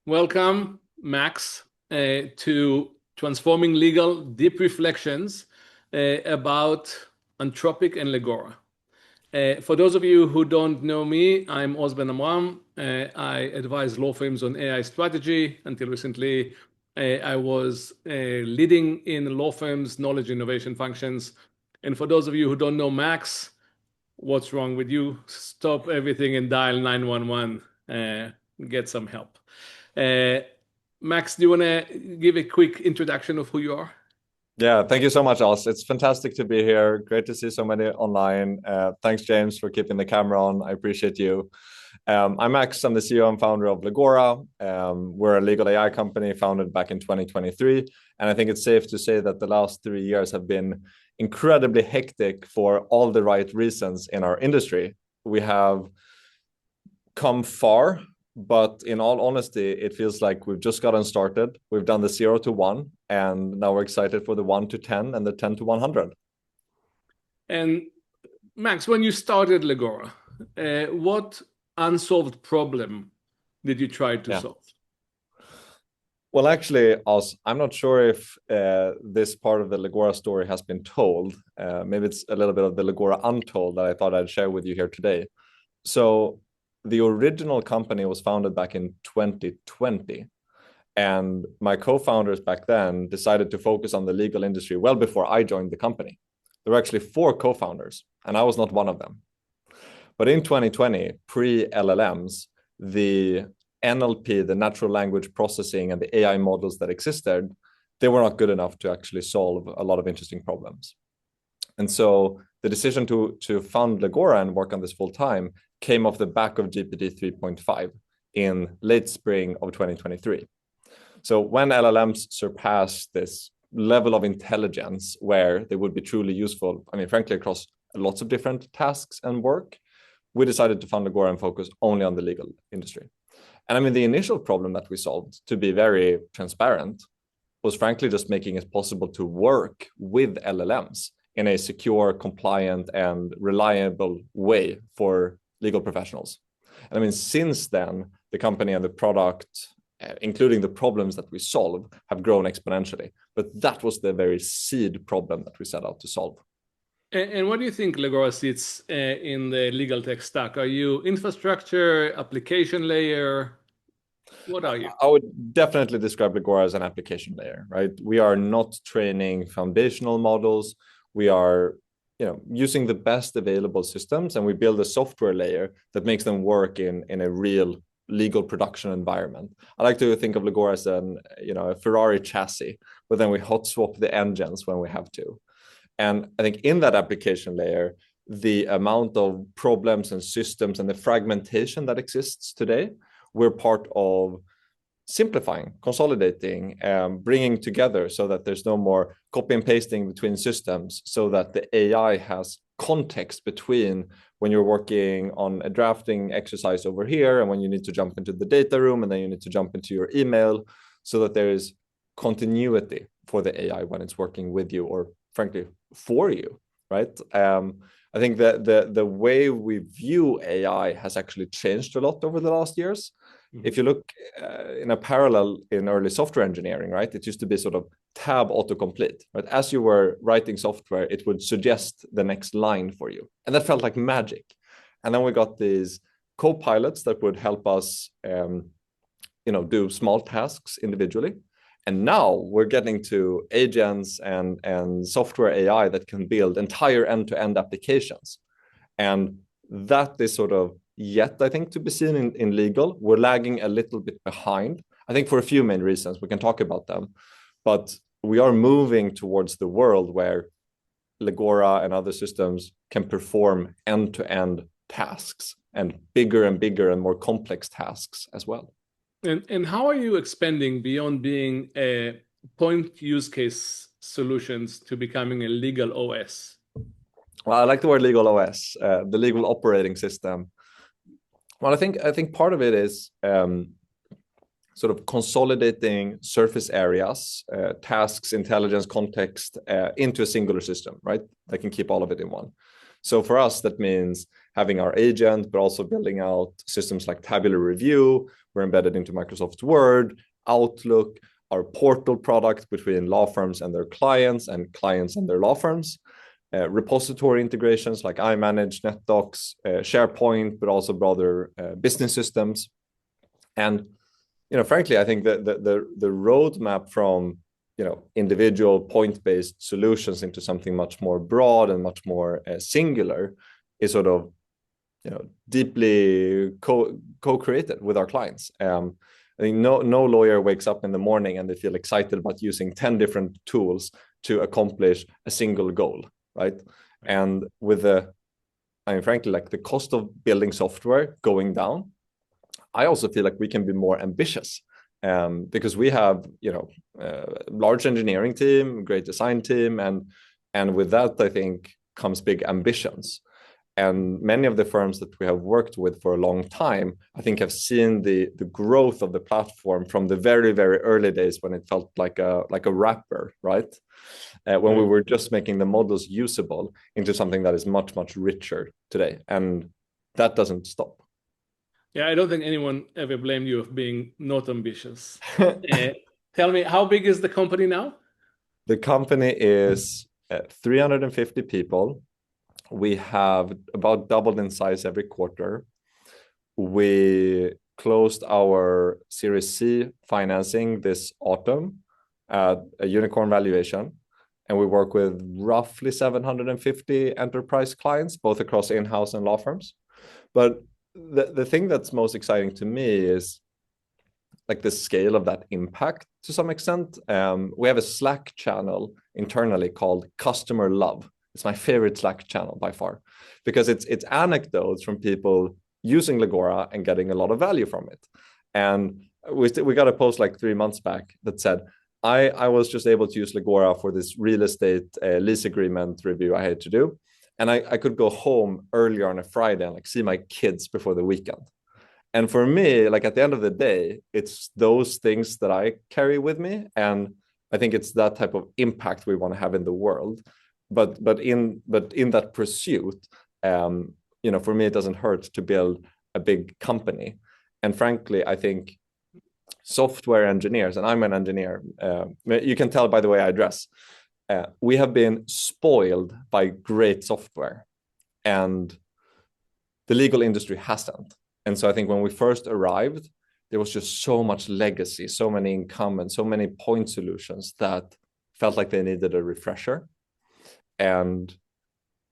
Welcome, Max, to Transforming Legal Deep Reflections about Anthropic and Legora. For those of you who don't know me, I'm Osben Amram. I advise law firms on AI strategy. Until recently, I was leading in law firms' knowledge innovation functions. And for those of you who don't know Max, what's wrong with you? Stop everything and dial 911. Get some help. Uh, Max, do you want to give a quick introduction of who you are? Yeah, thank you so much, Os. It's fantastic to be here. Great to see so many online. Thanks, James, for keeping the camera on. I appreciate you. I'm Max. I'm the CEO and founder of Legora. We're a legal AI company founded back in 2023. And I think it's safe to say that the last 3 years have been incredibly hectic for all the right reasons in our industry. We have come far, but in all honesty, it feels like we've just gotten started. We've done the 0 to 1, and now we're excited for the 1 to 10 and the 10 to 100. And Max, when you started Legora, what unsolved problem did you try to solve? Well, actually, I'm not sure if this part of the Legora story has been told. Maybe it's a little bit of the Legora untold that I thought I'd share with you here today. So the original company was founded back in 2020. And my co-founders back then decided to focus on the legal industry well before I joined the company. There were actually 4 co-founders, and I was not one of them. But in 2020, pre-LLMs, the NLP, the natural language processing, and the AI models that existed, they were not good enough to actually solve a lot of interesting problems. And so the decision to found Legora and work on this full time came off the back of GPT 3.5 in late spring of 2023. So when LLMs surpass this level of intelligence where they would be truly useful, I mean, frankly, across lots of different tasks and work, we decided to found Legora and focus only on the legal industry. And I mean, the initial problem that we solved, to be very transparent, was frankly just making it possible to work with LLMs in a secure, compliant, and reliable way for legal professionals. And I mean, since then, the company and the product, including the problems that we solve, have grown exponentially. But that was the very seed problem that we set out to solve. And what do you think Legora sits in the legal tech stack? Are you infrastructure, application layer? What are you? I would definitely describe Legora as an application layer, right? We are not training foundational models. We are using the best available systems, and we build a software layer that makes them work in a real legal production environment. I like to think of Legora as a Ferrari chassis, but then we hot swap the engines when we have to. And I think in that application layer, the amount of problems and systems and the fragmentation that exists today, we're part of simplifying, consolidating, bringing together so that there's no more copy and pasting between systems, so that the AI has context between when you're working on a drafting exercise over here and when you need to jump into the data room and then you need to jump into your email, so that there is continuity for the AI when it's working with you or frankly for you, right? I think that the way we view AI has actually changed a lot over the last years. If you look in a parallel in early software engineering, right, it used to be sort of tab autocomplete, right? As you were writing software, it would suggest the next line for you. And that felt like magic. And then we got these co-pilots that would help us, do small tasks individually. And now we're getting to agents and software AI that can build entire end-to-end applications. And that is sort of yet, I think, to be seen in legal. We're lagging a little bit behind, I think, for a few main reasons. We can talk about them. But we are moving towards the world where Legora and other systems can perform end-to-end tasks and bigger and more complex tasks as well. And how are you expanding beyond being a point use case solutions to becoming a legal OS? Well, I like the word legal OS, the legal operating system. Well, I think part of it is sort of consolidating surface areas, tasks, intelligence, context into a singular system, right? That can keep all of it in one. So for us, that means having our agent, but also building out systems like tabular review. We're embedded into Microsoft Word, Outlook, our portal product between law firms and their clients and clients and their law firms. Repository integrations like iManage, NetDocs, SharePoint, but also broader business systems. And frankly, I think the roadmap from individual point-based solutions into something much more broad and much more singular is sort of deeply co-created with our clients. I think no lawyer wakes up in the morning and they feel excited about using 10 different tools to accomplish a single goal, right? And with frankly, like the cost of building software going down, I also feel like we can be more ambitious because we have, large engineering team, great design team, and with that, I think comes big ambitions. And many of the firms that we have worked with for a long time, I think, have seen the growth of the platform from the very, very early days when it felt like a wrapper, right? When we were just making the models usable into something that is much, much richer today. And that doesn't stop. Yeah, I don't think anyone ever blamed you of being not ambitious. Tell me, how big is the company now? The company is 350 people. We have about doubled in size every quarter. We closed our Series C financing this autumn at a unicorn valuation, and we work with roughly 750 enterprise clients, both across in-house and law firms. But the thing that's most exciting to me is like the scale of that impact to some extent. We have a Slack channel internally called Customer Love. It's my favorite Slack channel by far because it's anecdotes from people using Legora and getting a lot of value from it. And we got a post like 3 months back that said, I was just able to use Legora for this real estate lease agreement review I had to do. And I could go home earlier on a Friday and like see my kids before the weekend. And for me, like at the end of the day, it's those things that I carry with me. And I think it's that type of impact we want to have in the world. But in that pursuit, for me, it doesn't hurt to build a big company. And frankly, I think software engineers, and I'm an engineer, you can tell by the way I dress, we have been spoiled by great software, and the legal industry hasn't. And so I think when we first arrived, there was just so much legacy, so many incumbents, so many point solutions that felt like they needed a refresher. And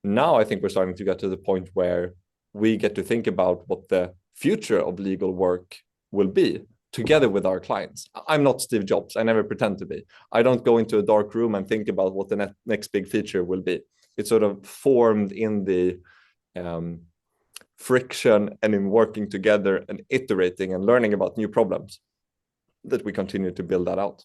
now I think we're starting to get to the point where we get to think about what the future of legal work will be together with our clients. I'm not Steve Jobs. I never pretend to be. I don't go into a dark room and think about what the next big feature will be. It's sort of formed in the friction and in working together and iterating and learning about new problems that we continue to build that out.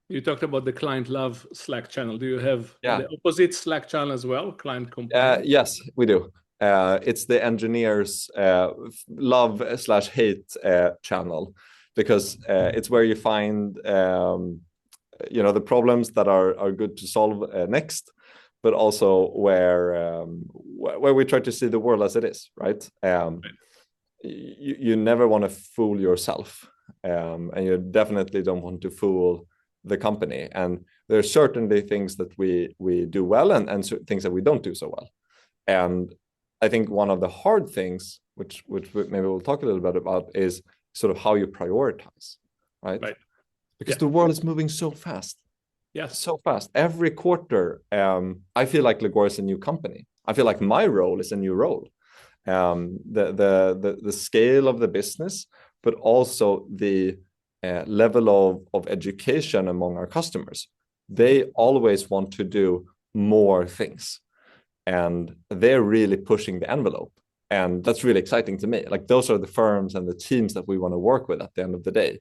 You talked about the client love Slack channel. Do you have the opposite Slack channel as well, client complaint? Yes, we do. It's the engineers love/hate channel, because it's where you find the problems that are good to solve next, but also where we try to see the world as it is, right? You never want to fool yourself, and you definitely don't want to fool the company. And there are certainly things that we do well and things that we don't do so well. And I think one of the hard things, which maybe we'll talk a little bit about, is sort of how you prioritize, right? Because the world is moving so fast. Yes, so fast. Every quarter, I feel like Legora is a new company. I feel like my role is a new role. The scale of the business, but also the level of education among our customers. They always want to do more things, and they're really pushing the envelope. And that's really exciting to me. Like, those are the firms and the teams that we want to work with at the end of the day.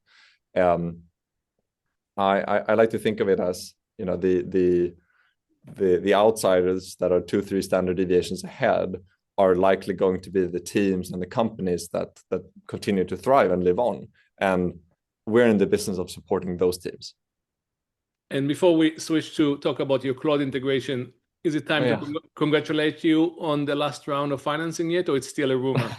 I like to think of it as, the outsiders that are 2-3 standard deviations ahead are likely going to be the teams and the companies that continue to thrive and live on. And we're in the business of supporting those teams. And before we switch to talk about your Claude integration, Is it time Oh, to yeah. congratulate you on the last round of financing yet, or it's still a rumor?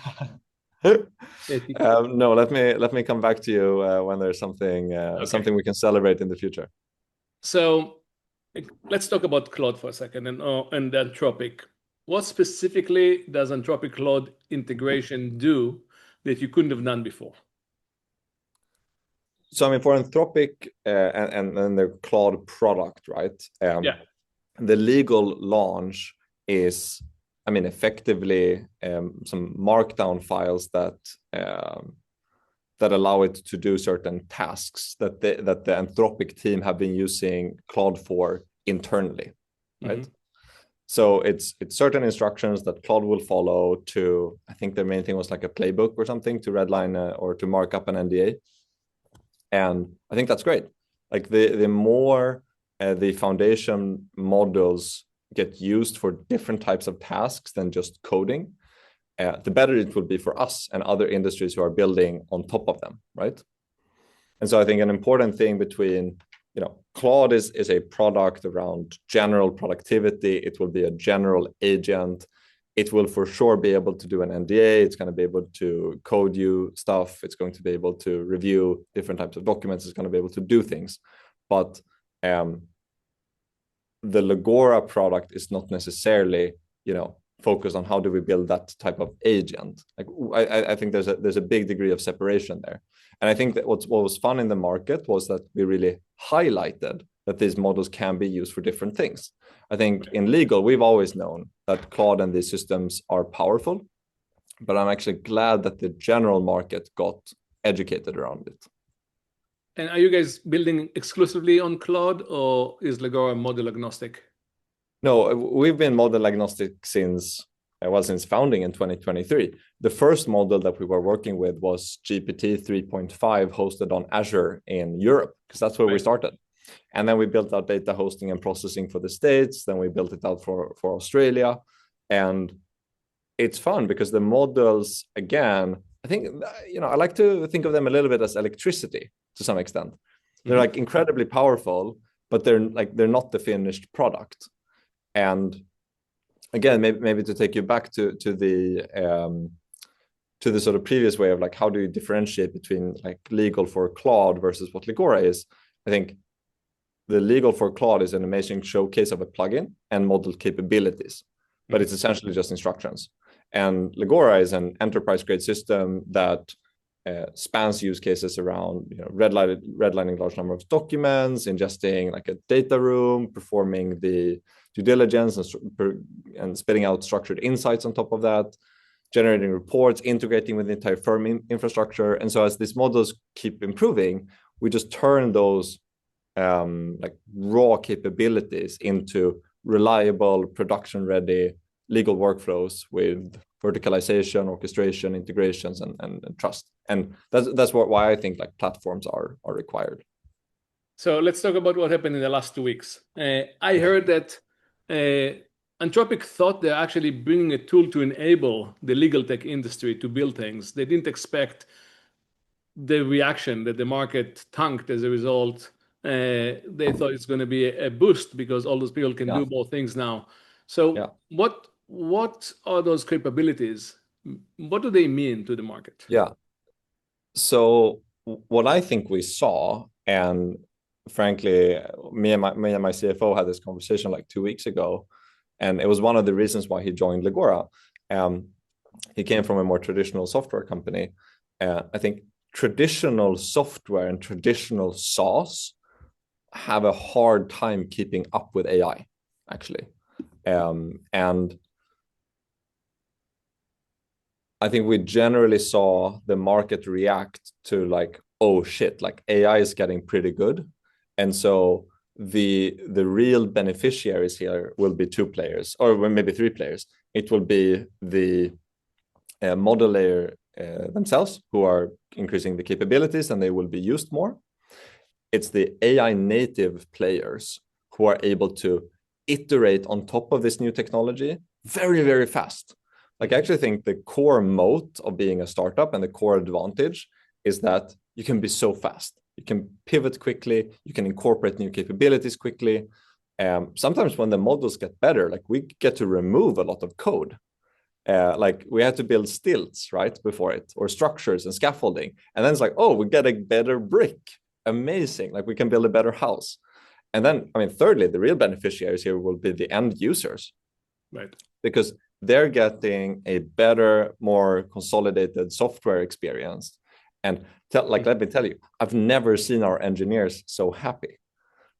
No, let me come back to you when there's something Okay. something we can celebrate in the future. So let's talk about Claude for a second and Anthropic. What specifically does Anthropic Claude integration do that you couldn't have done before? So I mean, for Anthropic and their Claude product, right? Yeah. The legal launch is, I mean, effectively some markdown files that that allow it to do certain tasks that the Anthropic team have been using Claude for internally, right? Mm-hmm. So it's certain instructions that Claude will follow to, I think the main thing was like a playbook or something to redline or to mark up an NDA. And I think that's great. Like the more the foundation models get used for different types of tasks than just coding, the better it will be for us and other industries who are building on top of them, right? And so I think an important thing between, you know, Claude is a product around general productivity. It will be a general agent. It will for sure be able to do an NDA. It's going to be able to code you stuff. It's going to be able to review different types of documents. It's going to be able to do things. But the Legora product is not necessarily, you know, focused on how do we build that type of agent. Like I think there's a big degree of separation there. And I think that what was fun in the market was that we really highlighted that these models can be used for different things. I think in legal, we've always known that Claude and these systems are powerful, but I'm actually glad that the general market got educated around it. And are you guys building exclusively on Claude, or is Legora model agnostic? No, we've been model agnostic since founding in 2023. The first model that we were working with was GPT 3.5 hosted on Azure in Europe, because that's where we started. And then we built out data hosting and processing for the States. Then we built it out for Australia. And it's fun because the models, again, I think, you know, I like to think of them a little bit as electricity to some extent. They're like incredibly powerful, but they're not the finished product. And again, maybe to take you back to the sort of previous way of like, how do you differentiate between like legal for Claude versus what Legora is? I think the legal for Claude is an amazing showcase of a plugin and model capabilities, but it's essentially just instructions. And Legora is an enterprise grade system that spans use cases around, you know, redlining large number of documents, ingesting like a data room, performing the due diligence and spitting out structured insights on top of that, generating reports, integrating with the entire firm infrastructure. And so as these models keep improving, we just turn those like raw capabilities into reliable, production-ready legal workflows with verticalization, orchestration, integrations, and trust. And that's why I think like platforms are required. So let's talk about what happened in the last 2 weeks. I heard that Anthropic thought they're actually bringing a tool to enable the legal tech industry to build things. They didn't expect the reaction that the market tanked as a result. They thought it's going to be a boost because all those people can do more things now. So what are those capabilities? What do they mean to the market? Yeah. So what I think we saw, and frankly, me and my CFO had this conversation like 2 weeks ago, and it was one of the reasons why he joined Legora. He came from a more traditional software company. I think traditional software and traditional SaaS have a hard time keeping up with AI, actually. And I think we generally saw the market react to like, oh shit, like AI is getting pretty good. And so the real beneficiaries here will be 2 players, or maybe 3 players. It will be the model layer themselves, who are increasing the capabilities and they will be used more. It's the AI native players who are able to iterate on top of this new technology very, very fast. Like I actually think the core moat of being a startup and the core advantage is that you can be so fast. You can pivot quickly. You can incorporate new capabilities quickly. Sometimes when the models get better, like we get to remove a lot of code. Like we had to build stilts right before it, or structures and scaffolding, and then it's like, oh, we get a better brick, amazing, like we can build a better house. And then, I mean, thirdly, the real beneficiaries here will be the end users, Right. because they're getting a better, more consolidated software experience. And let me tell you, I've never seen our engineers so happy,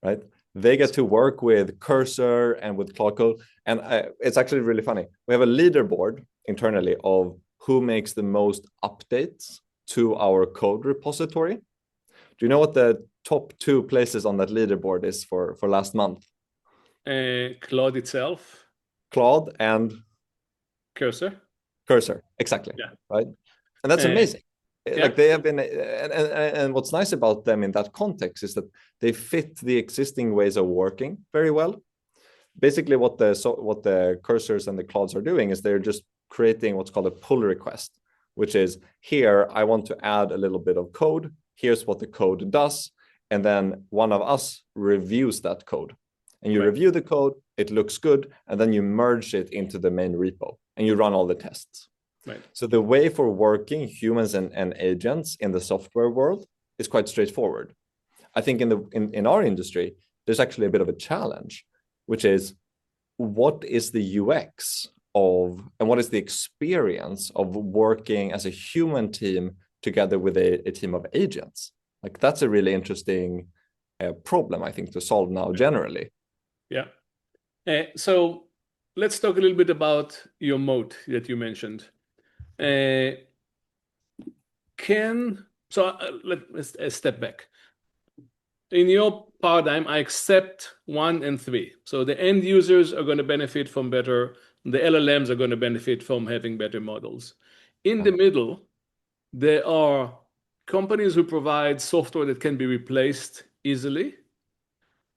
right? They get to work with Cursor and with Claude Code. And it's actually really funny. We have a leaderboard internally of who makes the most updates to our code repository. Do you know what the top 2 places on that leaderboard is for last month? Claude itself. Claude and Cursor. Cursor, exactly. Yeah. Right. And that's amazing. Yeah. Like they have been, and what's nice about them in that context is that they fit the existing ways of working very well. Basically, what the Cursors and the Claudes are doing is they're just creating what's called a pull request, which is, here I want to add a little bit of code. Here's what the code does, and then one of us reviews that code. And you review the code, it looks good, and then you merge it into the main repo, and you run all the tests. Right. So the way for working humans and agents in the software world is quite straightforward. I think in our industry, there's actually a bit of a challenge, which is, what is the UX of, and what is the experience of working as a human team together with a team of agents? Like that's a really interesting problem, I think, to solve now generally. Yeah. So let's talk a little bit about your moat that you mentioned. Let's step back. In your paradigm, I accept 1 and 3. So the end users are going to benefit from better, the LLMs are going to benefit from having better models. In the middle, there are companies who provide software that can be replaced easily.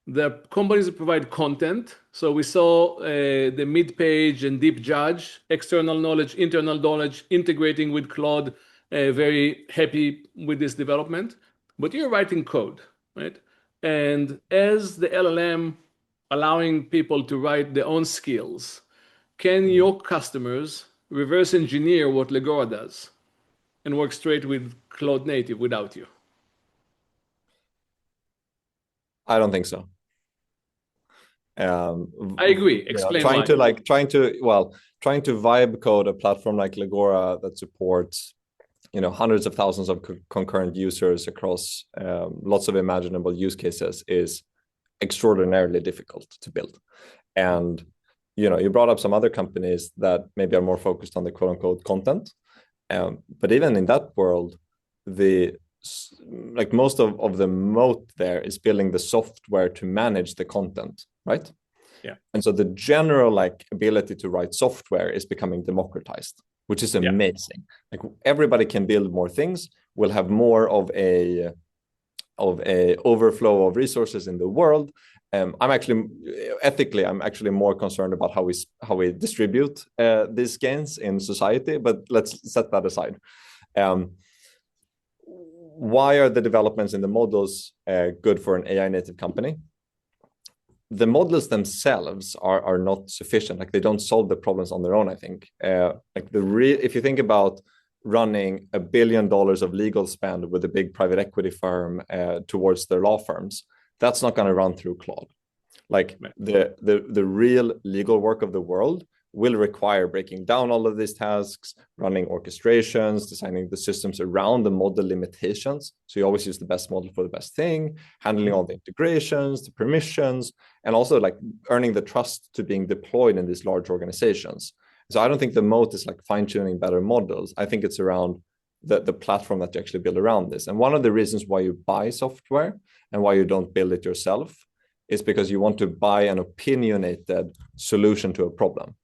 There are companies that provide content. So we saw the mid-page and deep judge, external knowledge, internal knowledge, integrating with Claude, very happy with this development. But you're writing code, right? And as the LLM allowing people to write their own skills, can your customers reverse engineer what Legora does and work straight with Claude Native without you? I don't think so. I agree. Explain why. Trying to vibe code a platform like Legora that supports, hundreds of thousands of concurrent users across lots of imaginable use cases is extraordinarily difficult to build. And you brought up some other companies that maybe are more focused on the quote unquote content, but even in that world, most of the moat there is building the software to manage the content, right? Yeah. And so the general ability to write software is becoming democratized, which is amazing. Like everybody can build more things. We'll have more of a overflow of resources in the world. I'm actually more concerned about how we distribute these gains in society. But let's set that aside. Why are the developments in the models good for an AI native company? The models themselves are not sufficient. Like they don't solve the problems on their own, I think. If you think about running $1 billion of legal spend with a big private equity firm towards their law firms, that's not going to run through Claude. The real legal work of the world will require breaking down all of these tasks, running orchestrations, designing the systems around the model limitations. So you always use the best model for the best thing, handling all the integrations, the permissions, and also earning the trust to being deployed in these large organizations. So I don't think the moat is fine-tuning better models. I think it's around the platform that you actually build around this. And one of the reasons why you buy software and why you don't build it yourself is because you want to buy an opinionated solution to a problem.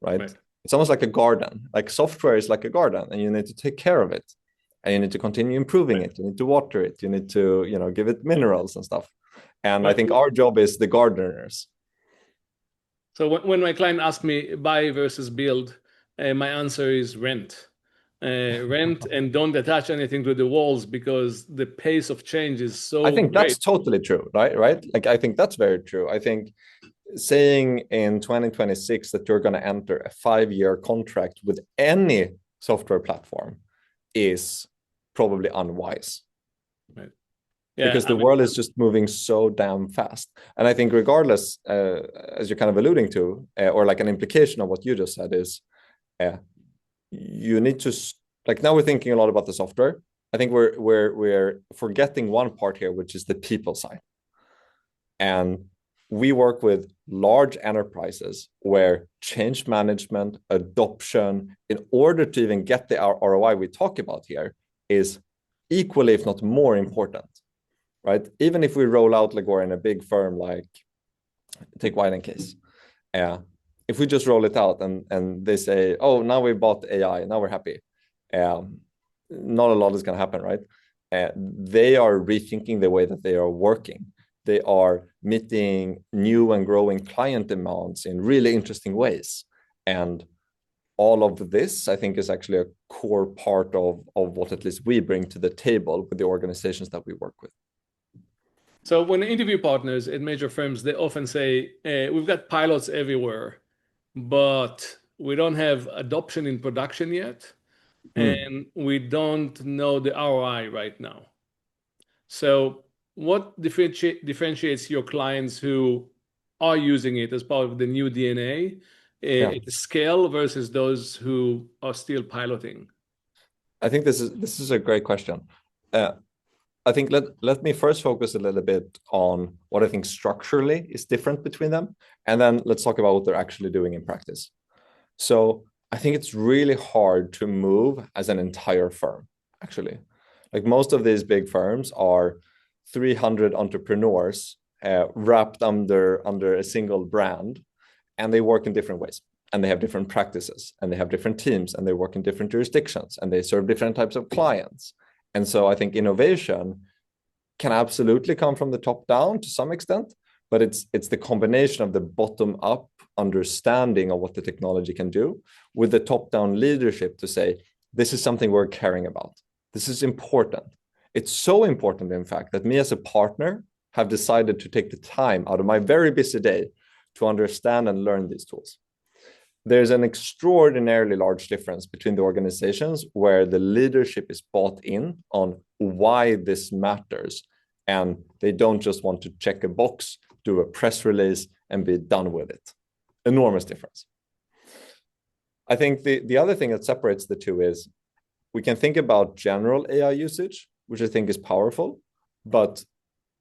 Right? It's almost like a garden. Like software is like a garden, and you need to take care of it, and you need to continue improving it. You need to water it. You need to, give it minerals and stuff. And I think our job is the gardeners. So when my client asks me buy versus build, my answer is rent. Rent and don't attach anything to the walls because the pace of change is so I think great. that's totally true, right? Like I think that's very true. I think saying in 2026 that you're going to enter a 5-year contract with any software platform is probably unwise. Right. Because the world is just moving so damn fast. And I think regardless, as you're kind of alluding to, or like an implication of what you just said is, you need to, like now we're thinking a lot about the software. I think we're forgetting one part here, which is the people side. And we work with large enterprises where change management, adoption, in order to even get the ROI we talk about here, is equally, if not more important. Right? Even if we roll out Legora in a big firm like take White & Case, if we just roll it out and they say, oh, now we bought AI, now we're happy, not a lot is going to happen, right? They are rethinking the way that they are working. They are meeting new and growing client demands in really interesting ways. And all of this, I think, is actually a core part of what at least we bring to the table with the organizations that we work with. So when I interview partners at major firms, they often say, we've got pilots everywhere, but we don't have adoption in production yet, and we don't know the ROI right now. So what differentiates your clients who are using it as part of the new DNA at the scale versus those who are still piloting? I think this is a great question. I think let me first focus a little bit on what I think structurally is different between them, and then let's talk about what they're actually doing in practice. So I think it's really hard to move as an entire firm, actually. Like most of these big firms are 300 entrepreneurs wrapped under a single brand, and they work in different ways, and they have different practices, and they have different teams, and they work in different jurisdictions, and they serve different types of clients. And so I think innovation can absolutely come from the top down to some extent, but it's the combination of the bottom up understanding of what the technology can do with the top down leadership to say, this is something we're caring about. This is important. It's so important, in fact, that me as a partner have decided to take the time out of my very busy day to understand and learn these tools. There's an extraordinarily large difference between the organizations where the leadership is bought in on why this matters, and they don't just want to check a box, do a press release, and be done with it. Enormous difference. I think the other thing that separates the two is we can think about general AI usage, which I think is powerful, but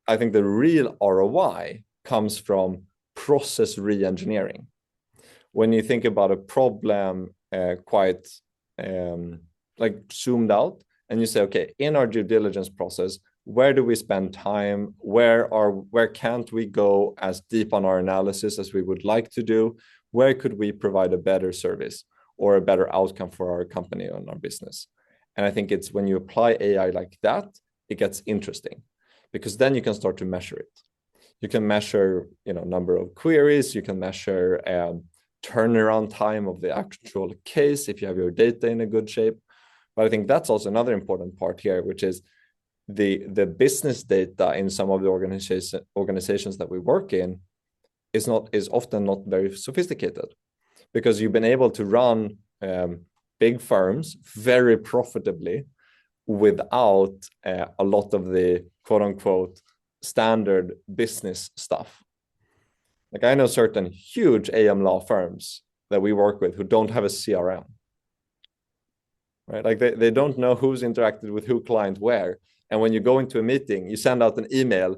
I think the real ROI comes from process re-engineering. When you think about a problem quite like zoomed out, and you say, okay, in our due diligence process, where do we spend time? Where can't we go as deep on our analysis as we would like to do? Where could we provide a better service or a better outcome for our company and our business? And I think it's when you apply AI like that, it gets interesting, because then you can start to measure it. You can measure, number of queries. You can measure turnaround time of the actual case if you have your data in a good shape. But I think that's also another important part here, which is the business data in some of the organizations that we work in is often not very sophisticated, because you've been able to run big firms very profitably without a lot of the quote unquote standard business stuff. Like I know certain huge AM law firms that we work with who don't have a CRM, right? Like they don't know who's interacted with who client where. And when you go into a meeting, you send out an email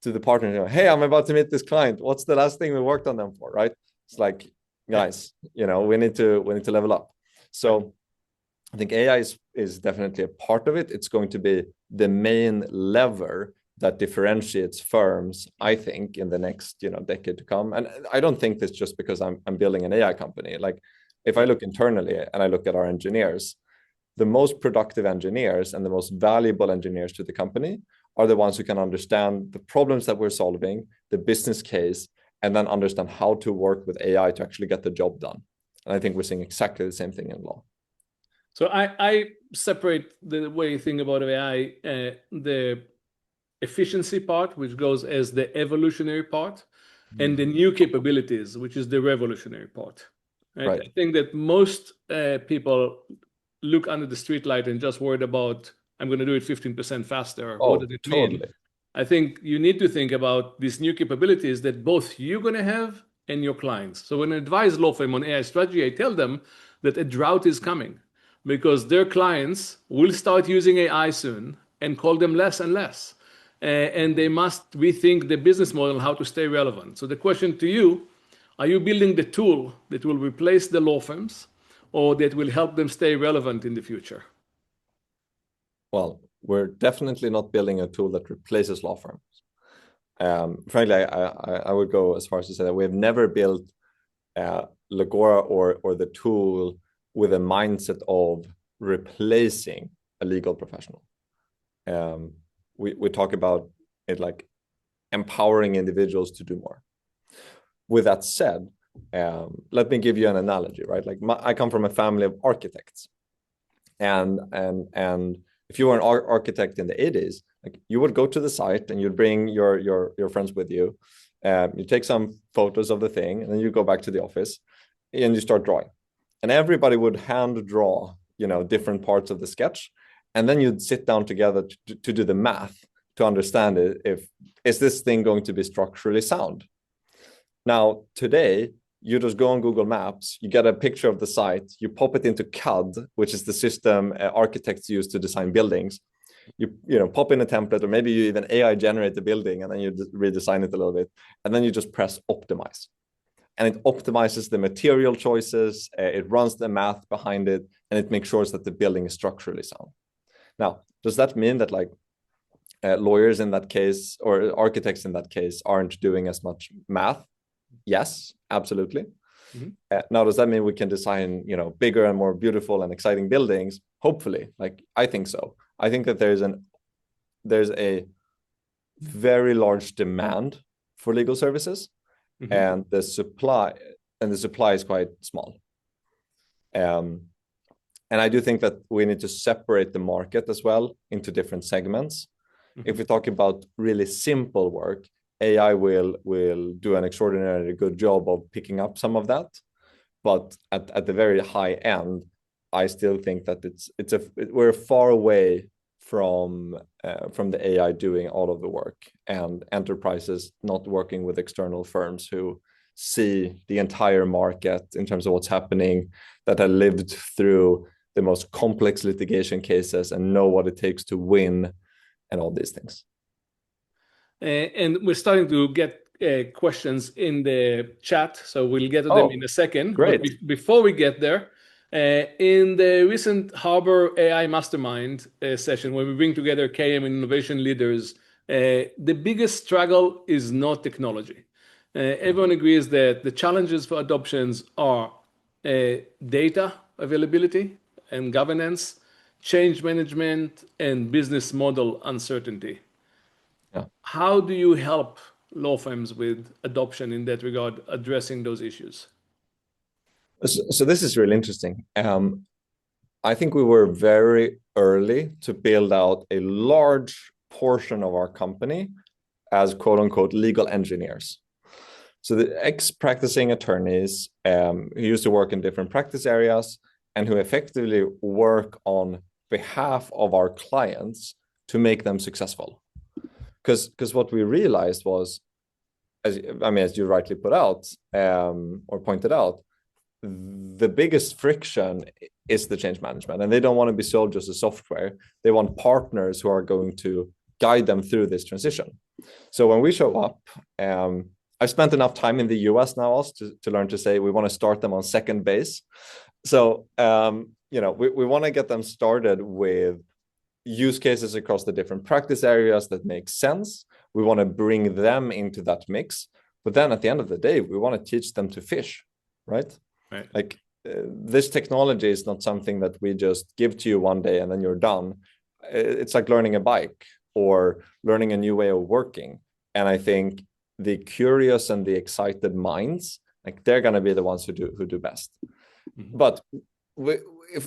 to the partner, and you go, hey, I'm about to meet this client. What's the last thing we worked on them for, right? It's like, guys, we need to level up. So I think AI is definitely a part of it. It's going to be the main lever that differentiates firms, I think, in the next decade to come. And I don't think this just because I'm building an AI company. Like if I look internally and I look at our engineers, the most productive engineers and the most valuable engineers to the company are the ones who can understand the problems that we're solving, the business case, and then understand how to work with AI to actually get the job done. And I think we're seeing exactly the same thing in law. So I separate the way you think about AI, the efficiency part, which goes as the evolutionary part, and the new capabilities, which is the revolutionary part. Right? Right. I think that most people look under the streetlight and just worried about, I'm going to do it 15% faster. What Oh, does it mean? totally. I think you need to think about these new capabilities that both you're going to have and your clients. So when I advise law firm on AI strategy, I tell them that a drought is coming because their clients will start using AI soon and call them less and less. And they must rethink the business model, how to stay relevant. So the question to you, are you building the tool that will replace the law firms or that will help them stay relevant in the future? Well, we're definitely not building a tool that replaces law firms. Frankly, I would go as far as to say that we have never built Legora or the tool with a mindset of replacing a legal professional. We talk about it like empowering individuals to do more. With that said, let me give you an analogy, right? Like I come from a family of architects, and if you were an architect in the 80s, like you would go to the site and you'd bring your friends with you. You take some photos of the thing, and then you go back to the office and you start drawing. And everybody would hand draw, different parts of the sketch, and then you'd sit down together to do the math to understand it. Is this thing going to be structurally sound? Now today, you just go on Google Maps, you get a picture of the site, you pop it into CAD, which is the system architects use to design buildings. You pop in a template, or maybe you even AI generate the building, and then you redesign it a little bit, and then you just press optimize, and it optimizes the material choices, it runs the math behind it, and it makes sure that the building is structurally sound. Now, does that mean that lawyers in that case or architects in that case aren't doing as much math? Yes, absolutely. Mm-hmm. Now, does that mean we can design, bigger and more beautiful and exciting buildings? Hopefully, I think so. I think that there's a very large demand for legal services, mm-hmm. and the supply is quite small. And I do think that we need to separate the market as well into different segments. Mm-hmm. If we talk about really simple work, AI will do an extraordinarily good job of picking up some of that, but at the very high end, I still think that we're far away from the AI doing all of the work, and enterprises not working with external firms who see the entire market in terms of what's happening, that have lived through the most complex litigation cases and know what it takes to win, and all these things. And we're starting to get questions in the chat, so we'll get to them in a second. Great. But before we get there, in the recent Harbor AI Mastermind session, where we bring together KM and innovation leaders, the biggest struggle is not technology. Everyone agrees that the challenges for adoptions are data availability and governance, change management, and business model uncertainty. Yeah. How do you help law firms with adoption in that regard, addressing those issues? So this is really interesting. I think we were very early to build out a large portion of our company as quote unquote legal engineers. So the ex-practicing attorneys who used to work in different practice areas and who effectively work on behalf of our clients to make them successful. Because what we realized was, as you rightly put out or pointed out, the biggest friction is the change management, and they don't want to be sold just as software. They want partners who are going to guide them through this transition. So when we show up, I've spent enough time in the US now also to learn to say we want to start them on second base. So we want to get them started with use cases across the different practice areas that make sense. We want to bring them into that mix, but then at the end of the day, we want to teach them to fish, right? Right. This technology is not something that we just give to you one day and then you're done. It's like learning a bike or learning a new way of working. And I think the curious and the excited minds, they're going to be the ones who do best. Mm-hmm. But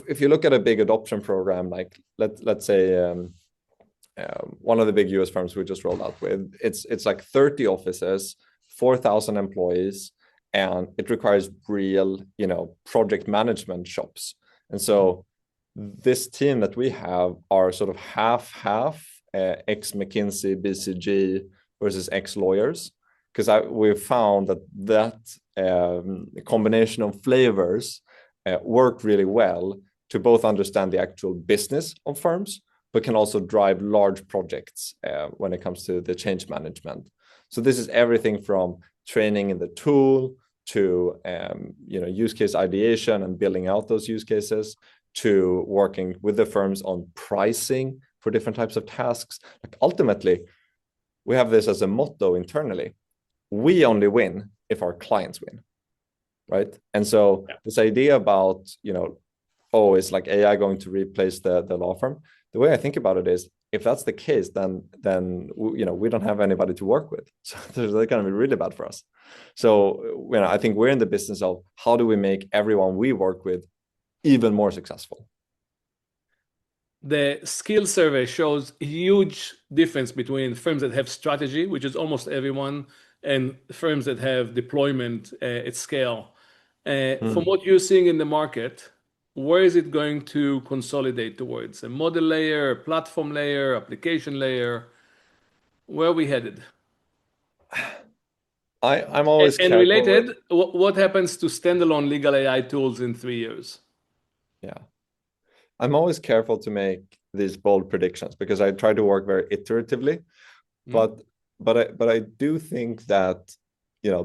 if you look at a big adoption program, let's say one of the big US firms we just rolled out with, it's like 30 offices, 4,000 employees, and it requires real, project management shops. And so this team that we have are sort of half ex McKinsey, BCG versus ex lawyers, because we've found that combination of flavors work really well to both understand the actual business of firms, but can also drive large projects when it comes to the change management. So this is everything from training in the tool to use case ideation and building out those use cases, to working with the firms on pricing for different types of tasks. Like ultimately, we have this as a motto internally: we only win if our clients win, right? And so this idea about, is like AI going to replace the law firm? The way I think about it is, if that's the case, then we don't have anybody to work with. So they're going to be really bad for us. So I think we're in the business of how do we make everyone we work with even more successful. The skill survey shows a huge difference between firms that have strategy, which is almost everyone, and firms that have deployment at scale. From what you're seeing in the market, where is it going to consolidate towards? A model layer, a platform layer, application layer? Where are we headed? I'm always and careful related, with... what happens to standalone legal AI tools in 3 years? Yeah. I'm always careful to make these bold predictions because I try to work very iteratively. But I do think that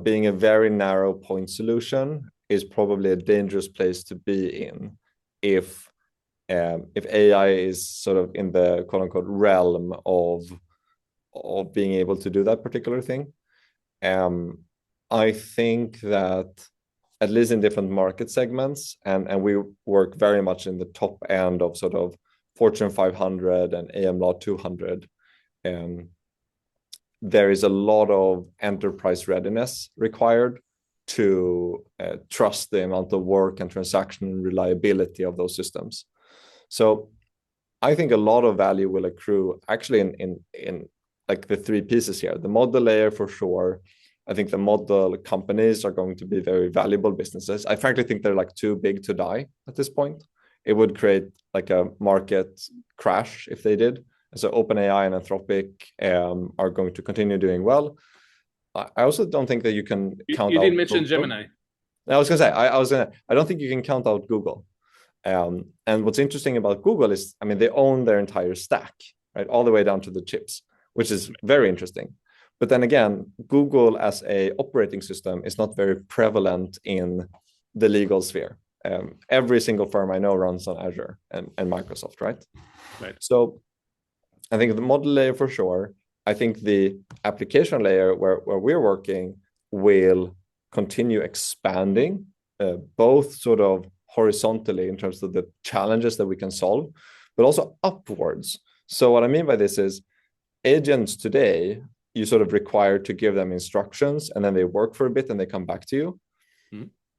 being a very narrow point solution is probably a dangerous place to be in if AI is sort of in the quote unquote realm of being able to do that particular thing. I think that at least in different market segments, and we work very much in the top end of sort of Fortune 500 and AM Law 200, there is a lot of enterprise readiness required to trust the amount of work and transaction reliability of those systems. So I think a lot of value will accrue actually in like the three pieces here. The model layer for sure. I think the model companies are going to be very valuable businesses. I frankly think they're like too big to die at this point. It would create like a market crash if they did. So OpenAI and Anthropic are going to continue doing well. I also don't think that you can count out. You didn't mention Google. Gemini. I was going to say, I don't think you can count out Google. And what's interesting about Google is, I mean, they own their entire stack, right? All the way down to the chips, which is very interesting. But then again, Google as a operating system is not very prevalent in the legal sphere. Every single firm I know runs on Azure and Microsoft, right? Right. So I think the model layer for sure. I think the application layer where we're working will continue expanding, both sort of horizontally in terms of the challenges that we can solve, but also upwards. So what I mean by this is agents today, you sort of require to give them instructions and then they work for a bit and they come back to you.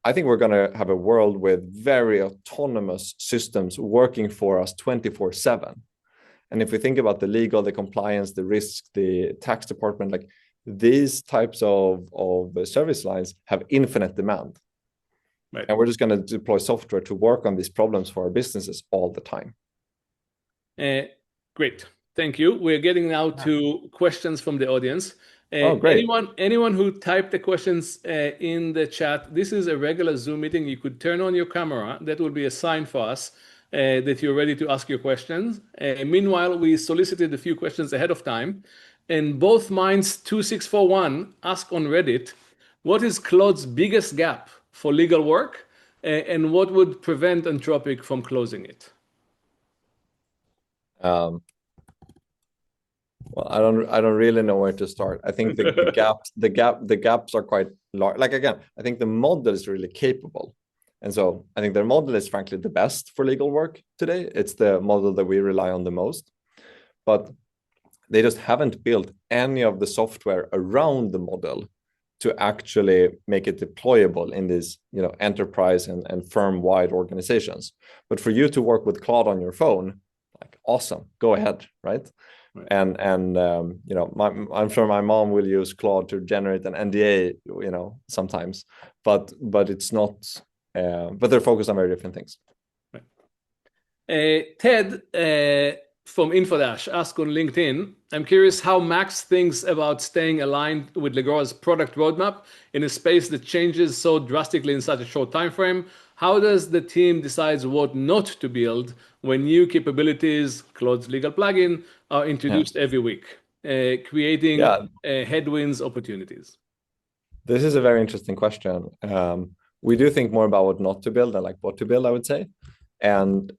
I think we're going to have a world with very autonomous systems working for us 24/7. And if we think about the legal, the compliance, the risk, the tax department, like these types of service lines have infinite demand. Right. And we're just going to deploy software to work on these problems for our businesses all the time. Great. Thank you. We're getting now to questions from the audience. Oh, great. Anyone who typed the questions in the chat, this is a regular Zoom meeting. You could turn on your camera. That will be a sign for us that you're ready to ask your questions. Meanwhile, we solicited a few questions ahead of time. And both minds 2641 ask on Reddit, what is Claude's biggest gap for legal work? And what would prevent Anthropic from closing it? Well, I don't really know where to start. I think the gaps are quite large. Like again, I think the model is really capable. And so I think their model is frankly the best for legal work today. It's the model that we rely on the most. But they just haven't built any of the software around the model to actually make it deployable in these, enterprise and firm-wide organizations. But for you to work with Claude on your phone, like awesome, go ahead, right? Right. And I'm sure my mom will use Claude to generate an NDA, sometimes, but it's not. But they're focused on very different things. Right. Ted from InfoDash asked on LinkedIn, I'm curious how Max thinks about staying aligned with Legora's product roadmap in a space that changes so drastically in such a short time frame. How does the team decide what not to build when new capabilities, Claude's legal plugin, are Yeah. introduced every week, creating Yeah, headwinds opportunities? this is a very interesting question. We do think more about what not to build than like what to build, I would say. And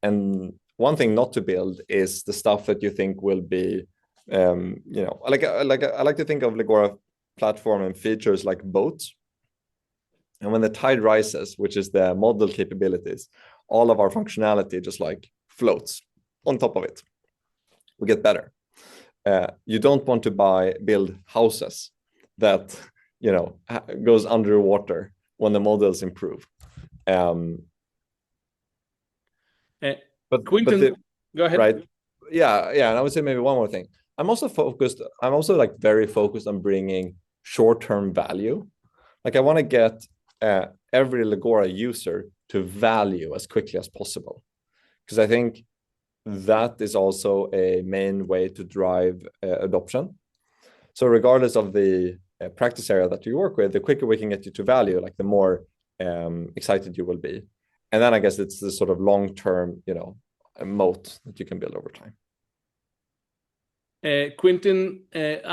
one thing not to build is the stuff that you think will be, I like to think of Legora platform and features like boats. And when the tide rises, which is the model capabilities, all of our functionality just like floats on top of it. We get better. You don't want to build houses that goes underwater when the models improve. Uh, But Quinton, go ahead. right, yeah, and I would say maybe one more thing. I'm also like very focused on bringing short-term value. Like I want to get every Legora user to value as quickly as possible, because I think that is also a main way to drive adoption. So regardless of the practice area that you work with, the quicker we can get you to value, like the more excited you will be. And then I guess it's the sort of long-term, moat that you can build over time. Quintin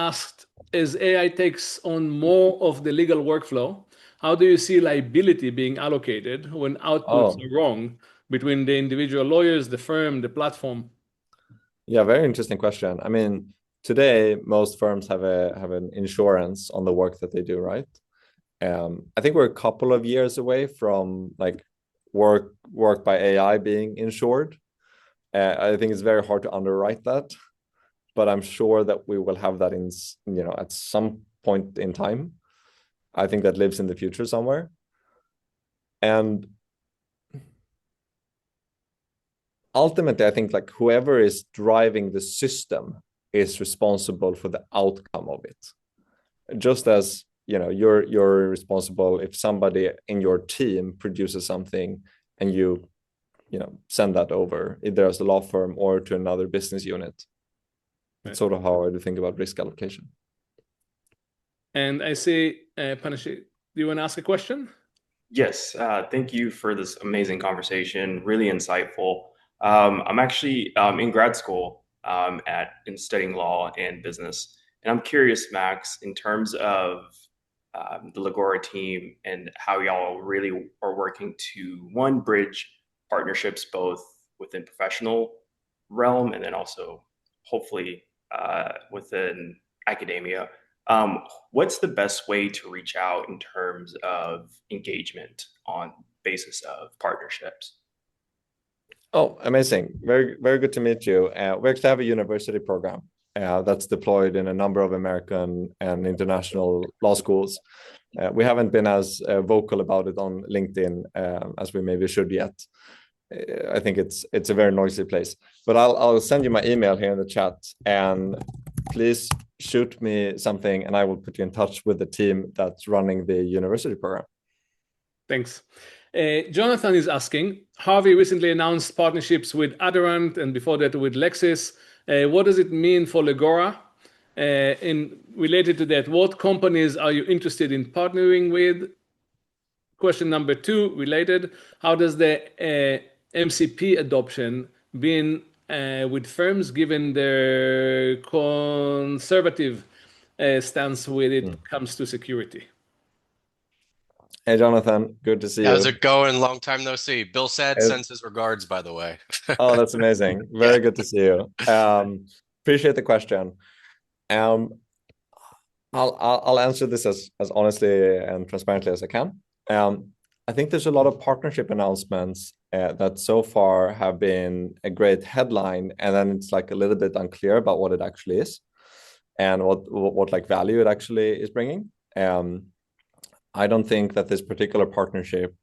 asked, as AI takes on more of the legal workflow, how do you see liability being allocated when outputs Oh, are wrong between the individual lawyers, the firm, the platform? yeah, very interesting question. I mean, today most firms have an insurance on the work that they do, right? I think we're a couple of years away from like work by AI being insured. I think it's very hard to underwrite that, but I'm sure that we will have that at some point in time. I think that lives in the future somewhere. And ultimately, I think like whoever is driving the system is responsible for the outcome of it. Just as you're responsible if somebody in your team produces something and you send that over either as a law firm or to another business unit. That's sort of how I do think about risk allocation. And I see, Panashi, do you want to ask a question? Yes, thank you for this amazing conversation. Really insightful. I'm actually in grad school in studying law and business, and I'm curious, Max, in terms of the Legora team and how y'all really are working to one bridge partnerships both within professional realm and then also hopefully within academia. What's the best way to reach out in terms of engagement on basis of partnerships? Oh, amazing. Very, very good to meet you. We actually have a university program that's deployed in a number of American and international law schools. We haven't been as vocal about it on LinkedIn as we maybe should yet. I think it's a very noisy place, but I'll send you my email here in the chat, and please shoot me something and I will put you in touch with the team that's running the university program. Thanks. Jonathan is asking, Harvey recently announced partnerships with Adorant and before that with Lexis. What does it mean for Legora? Related to that, what companies are you interested in partnering with? Question number 2, related, how does the MCP adoption been with firms given their conservative stance when it comes to security? Hey, Jonathan, good to see you. How's it going? Long time no see. Bill Sad sends his regards, by the way. Oh, that's amazing. Very good to see you. Appreciate the question. I'll answer this as honestly and transparently as I can. I think there's a lot of partnership announcements that so far have been a great headline, and then it's like a little bit unclear about what it actually is and what like value it actually is bringing. I don't think that this particular partnership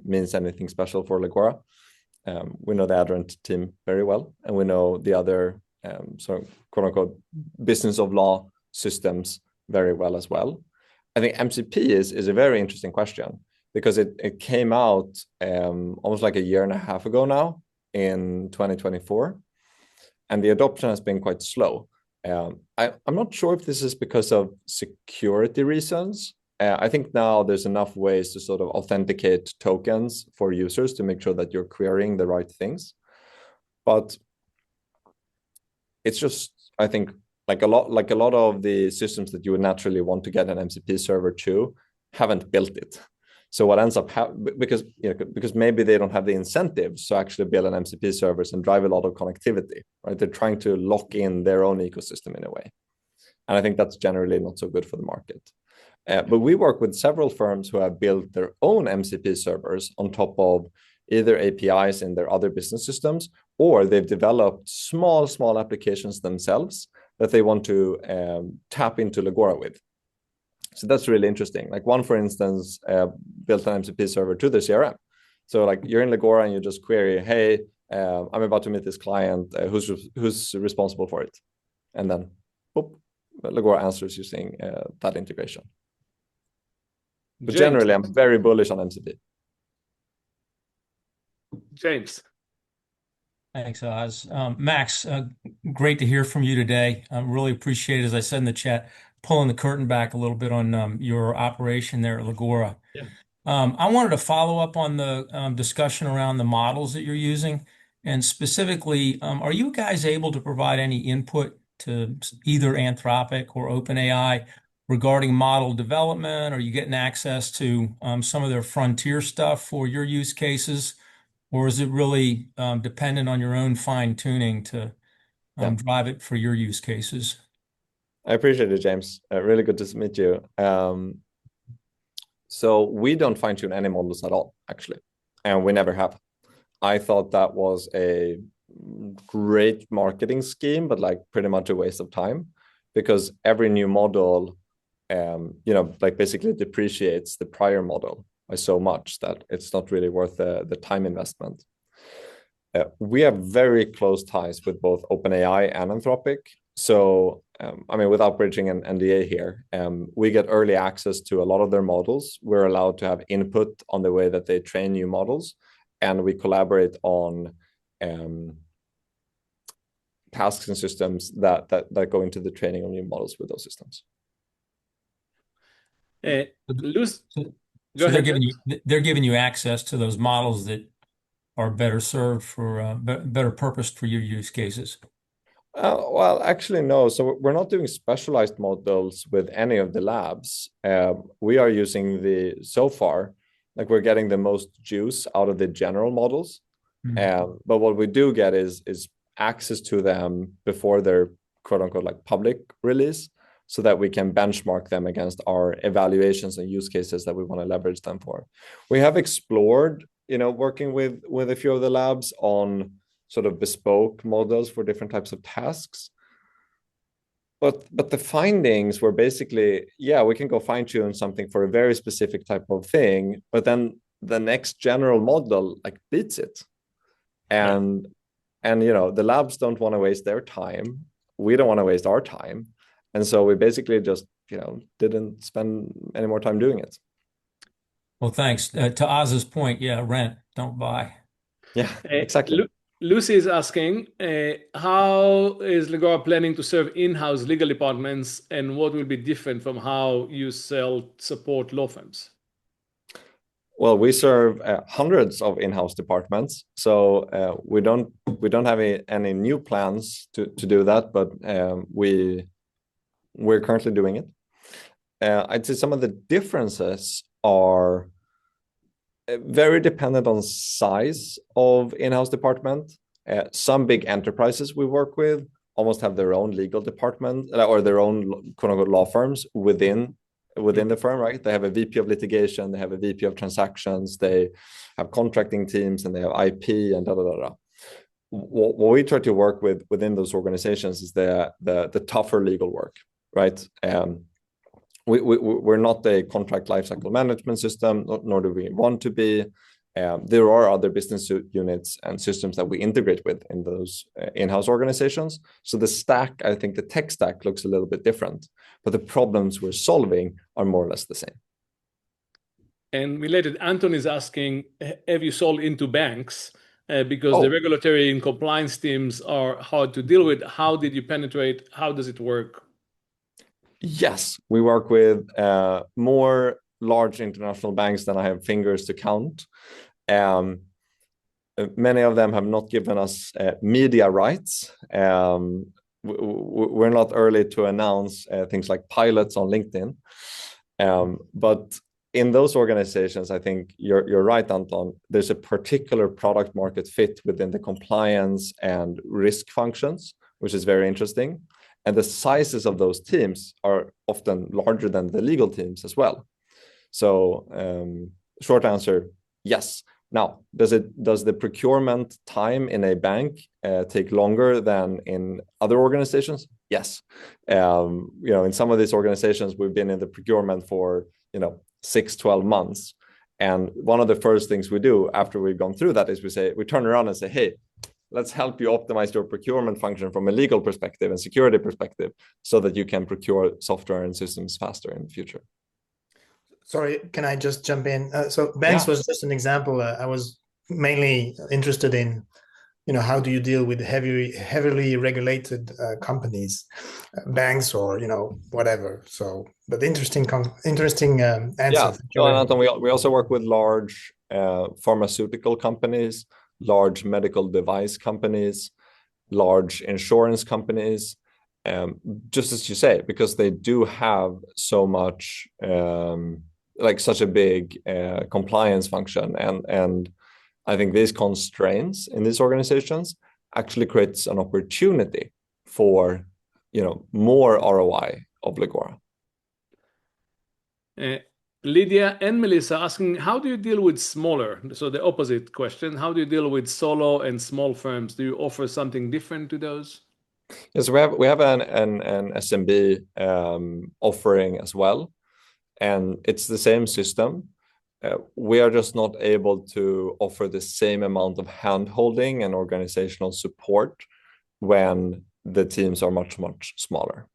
means anything special for Legora. We know the Adorant team very well, and we know the other sort of quote unquote business of law systems very well as well. I think MCP is a very interesting question because it came out almost like a year and a half ago now in 2024, and the adoption has been quite slow. I'm not sure if this is because of security reasons. I think now there's enough ways to sort of authenticate tokens for users to make sure that you're querying the right things. But it's just, I think, like a lot of the systems that you would naturally want to get an MCP server to haven't built it. So what ends up because maybe they don't have the incentives to actually build an MCP servers and drive a lot of connectivity, right? They're trying to lock in their own ecosystem in a way. And I think that's generally not so good for the market. But we work with several firms who have built their own MCP servers on top of either APIs in their other business systems, or they've developed small applications themselves that they want to tap into Legora with. So that's really interesting. Like one, for instance, built an MCP server to the CRM. So like you're in Legora and you just query, hey, I'm about to meet this client, who's responsible for it? And then, boop, Legora answers using that integration. But generally, I'm very bullish on MCP. James. Thanks, Oz. Max, great to hear from you today. I really appreciate it, as I said in the chat, pulling the curtain back a little bit on your operation there at Legora. Yeah. I wanted to follow up on the discussion around the models that you're using. And specifically, are you guys able to provide any input to either Anthropic or OpenAI regarding model development? Are you getting access to some of their frontier stuff for your use cases? Or is it really dependent on your own fine tuning to drive it for your use cases? I appreciate it, James. Really good to meet you. So we don't fine tune any models at all, actually, and we never have. I thought that was a great marketing scheme, but like pretty much a waste of time, because every new model, like basically depreciates the prior model by so much that it's not really worth the time investment. We have very close ties with both OpenAI and Anthropic. So, without bridging an NDA here, we get early access to a lot of their models. We're allowed to have input on the way that they train new models, and we collaborate on tasks and systems that go into the training of new models with those systems. So they're giving you access to those models that are better served for better purposed for your use cases. Well, actually, no. So we're not doing specialized models with any of the labs. We are using so far, like we're getting the most juice out of the general models. Mm-hmm. But what we do get is access to them before their quote unquote like public release, so that we can benchmark them against our evaluations and use cases that we want to leverage them for. We have explored, working with a few of the labs on sort of bespoke models for different types of tasks. But the findings were basically, we can go fine tune something for a very specific type of thing, but then the next general model like beats it. And the labs don't want to waste their time. We don't want to waste our time. And so we basically just, didn't spend any more time doing it. Well, thanks. To Oz's point, rent, don't buy. Yeah, exactly. Lucy is asking, how is Legora planning to serve in-house legal departments, and what will be different from how you support law firms? Well, we serve hundreds of in-house departments, so we don't have any new plans to do that, but we're currently doing it. I'd say some of the differences are very dependent on size of in-house department. Some big enterprises we work with almost have their own legal department or their own quote unquote law firms within the firm, right? They have a VP of litigation, they have a VP of transactions, they have contracting teams, and they have IP and What we try to work with within those organizations is the tougher legal work, right? We're not a contract lifecycle management system, nor do we want to be. There are other business units and systems that we integrate with in those in-house organizations. So the stack, I think the tech stack looks a little bit different, but the problems we're solving are more or less the same. And related, Anton is asking, have you sold into banks? Because the regulatory and compliance teams are hard to deal with. How did you penetrate? How does it work? Yes, we work with more large international banks than I have fingers to count. Many of them have not given us media rights. We're not early to announce things like pilots on LinkedIn. But in those organizations, I think you're right, Anton. There's a particular product market fit within the compliance and risk functions, which is very interesting. And the sizes of those teams are often larger than the legal teams as well. So short answer, yes. Now, does the procurement time in a bank take longer than in other organizations? Yes. In some of these organizations, we've been in the procurement for 6-12 months. And one of the first things we do after we've gone through that is we turn around and say, hey, let's help you optimize your procurement function from a legal perspective and security perspective so that you can procure software and systems faster in the future. Sorry, can I just jump in? So banks was just an example. I was mainly interested in, how do you deal with heavily regulated companies, banks or, whatever. So, but interesting answer. Yeah, Anton, we also work with large pharmaceutical companies, large medical device companies, large insurance companies, just as you say, because they do have so much, such a big compliance function. And I think these constraints in these organizations actually creates an opportunity for, more ROI of Legora. Lydia and Melissa asking, how do you deal with smaller? So the opposite question, how do you deal with solo and small firms? Do you offer something different to those? Yes, we have an SMB offering as well, and it's the same system. We are just not able to offer the same amount of hand-holding and organizational support when the teams are much, much smaller.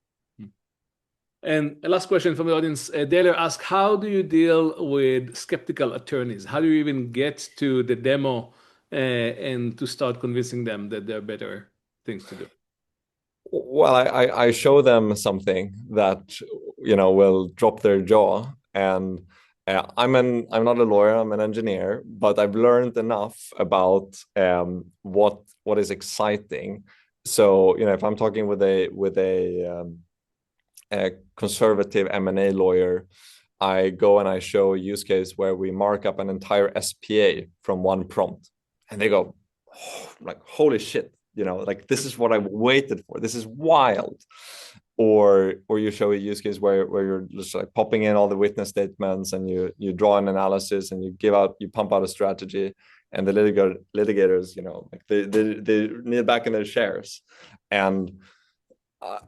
And a last question from the audience. Taylor asked, how do you deal with skeptical attorneys? How do you even get to the demo and to start convincing them that there are better things to do? Well, I show them something that, will drop their jaw. And I'm not a lawyer, I'm an engineer, but I've learned enough about what is exciting. So, if I'm talking with a conservative M&A lawyer, I go and I show a use case where we mark up an entire SPA from one prompt, and they go, holy shit, this is what I waited for. This is wild. Or you show a use case where you're just popping in all the witness statements and you draw an analysis and you pump out a strategy, and the litigators, they kneel back in their chairs. And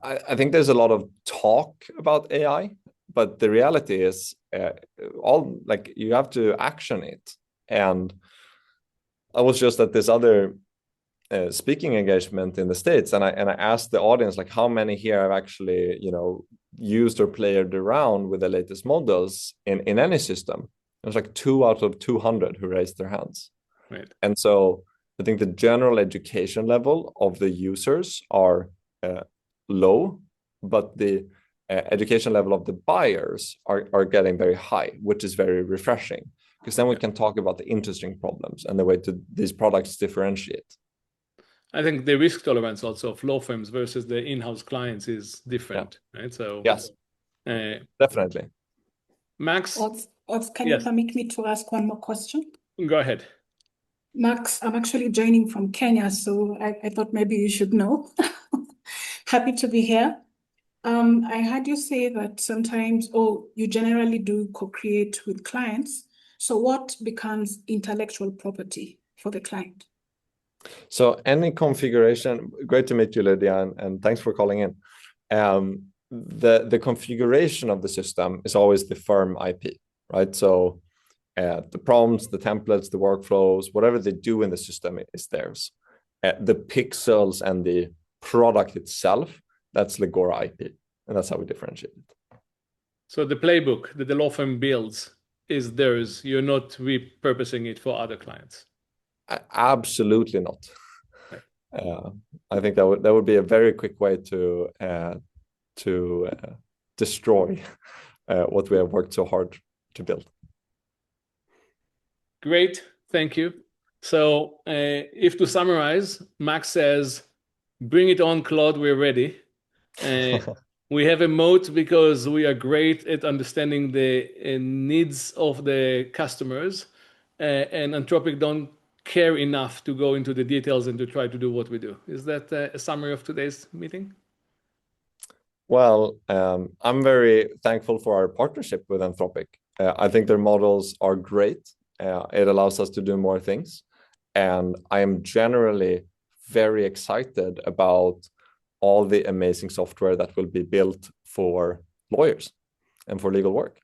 I think there's a lot of talk about AI, but the reality is you have to action it. And I was just at this other speaking engagement in the States, and I asked the audience, how many here have actually, used or played around with the latest models in any system? It was 2 out of 200 who raised their hands. Right. And so I think the general education level of the users are low, but the education level of the buyers are getting very high, which is very refreshing, because then we can talk about the interesting problems and the way these products differentiate. I think the risk tolerance also of law firms versus the in-house clients is different, right? So yes, definitely. Max, can you permit me to ask one more question? Go ahead. Max, I'm actually joining from Kenya, so I thought maybe you should know. Happy to be here. I heard you say that sometimes, you generally do co-create with clients. So what becomes intellectual property for the client? So any configuration, great to meet you, Lydia, and thanks for calling in. The configuration of the system is always the firm IP, right? So The prompts, the templates, the workflows, whatever they do in the system is theirs. The pixels and the product itself, that's Legora IP, and that's how we differentiate it. So the playbook that the law firm builds is theirs. You're not repurposing it for other clients. Absolutely not. Right. I think that would be a very quick way to destroy what we have worked so hard to build. Great, thank you. So if to summarize, Max says, bring it on, Claude, we're ready. We have a moat because we are great at understanding the needs of the customers, and Anthropic don't care enough to go into the details and to try to do what we do. Is that a summary of today's meeting? Well, I'm very thankful for our partnership with Anthropic. I think their models are great. It allows us to do more things. And I am generally very excited about all the amazing software that will be built for lawyers and for legal work.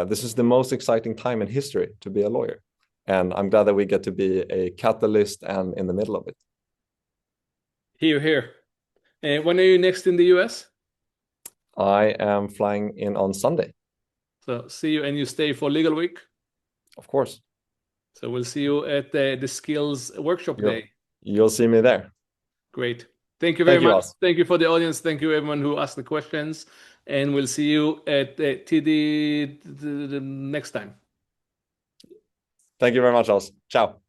This is the most exciting time in history to be a lawyer. And I'm glad that we get to be a catalyst and in the middle of it. Here, here. When are you next in the US? I am flying in on Sunday. So see you, and you stay for Legal Week? Of course. So we'll see you at the Skills Workshop Day. You'll see me there. Great. Thank you very much. All. Thank you for the audience. Thank you everyone who asked the questions. And we'll see you at TD the next time. Thank you very much, Os. Ciao.